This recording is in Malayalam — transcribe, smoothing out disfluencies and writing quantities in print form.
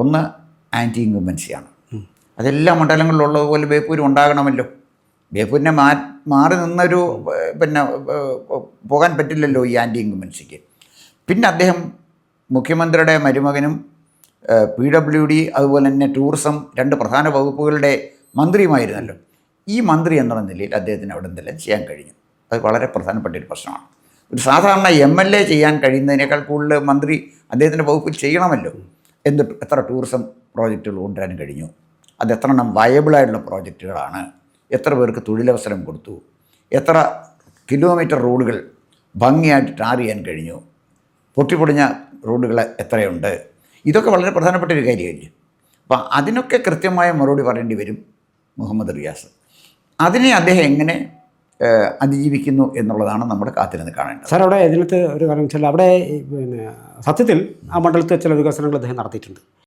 ഒന്ന് ആൻറ്റി ഇൻകംബൻസിയാണ്. അതെല്ലാ മണ്ഡലങ്ങളിലുള്ളതുപോലെ ബേപ്പൂരും ഉണ്ടാകണമല്ലോ. ബേപ്പൂരിനെ മാറി നിന്നൊരു പിന്നെ പോകാൻ പറ്റില്ലല്ലോ ഈ ആൻറ്റി ഇൻകംബൻസിക്ക്. പിന്നെ അദ്ദേഹം മുഖ്യമന്ത്രിയുടെ മരുമകനും PWD അതുപോലെ തന്നെ ടൂറിസം 2 പ്രധാന വകുപ്പുകളുടെ മന്ത്രിയുമായിരുന്നല്ലോ. ഈ മന്ത്രി എന്നുള്ള നിലയിൽ അദ്ദേഹത്തിന് അവിടെ എന്തെല്ലാം ചെയ്യാൻ കഴിഞ്ഞു. അത് വളരെ പ്രധാനപ്പെട്ട ഒരു പ്രശ്നമാണ്. ഒരു സാധാരണ MLA ചെയ്യാൻ കഴിയുന്നതിനേക്കാൾ കൂടുതൽ മന്ത്രി അദ്ദേഹത്തിൻ്റെ വകുപ്പിൽ ചെയ്യണമല്ലോ. എന്നിട്ട് എത്ര ടൂറിസം പ്രോജക്റ്റുകൾ കൊണ്ടുവരാൻ കഴിഞ്ഞു, അത് എത്ര എണ്ണം വയബിളായിട്ടുള്ള പ്രോജക്റ്റുകളാണ്, എത്ര പേർക്ക് തൊഴിലവസരം കൊടുത്തു, എത്ര കിലോമീറ്റർ റോഡുകൾ ഭംഗിയായിട്ട് ടാർ ചെയ്യാൻ കഴിഞ്ഞു, പൊട്ടിപ്പൊടിഞ്ഞ റോഡുകൾ എത്രയുണ്ട്, ഇതൊക്കെ വളരെ പ്രധാനപ്പെട്ട ഒരു കാര്യമല്ലേ. അപ്പം അതിനൊക്കെ കൃത്യമായ മറുപടി പറയേണ്ടി വരും മുഹമ്മദ് റിയാസ്. അതിനെ അദ്ദേഹം എങ്ങനെ അതിജീവിക്കുന്നു എന്നുള്ളതാണ് നമ്മൾ കാത്തിരുന്ന് കാണേണ്ടത്. സാർ, അവിടെ ഇതിനകത്ത് ഒരു കാര്യം വെച്ചാൽ അവിടെ പിന്നെ സത്യത്തിൽ ആ മണ്ഡലത്തിൽ ചില വികസനങ്ങൾ അദ്ദേഹം നടത്തിയിട്ടുണ്ട്.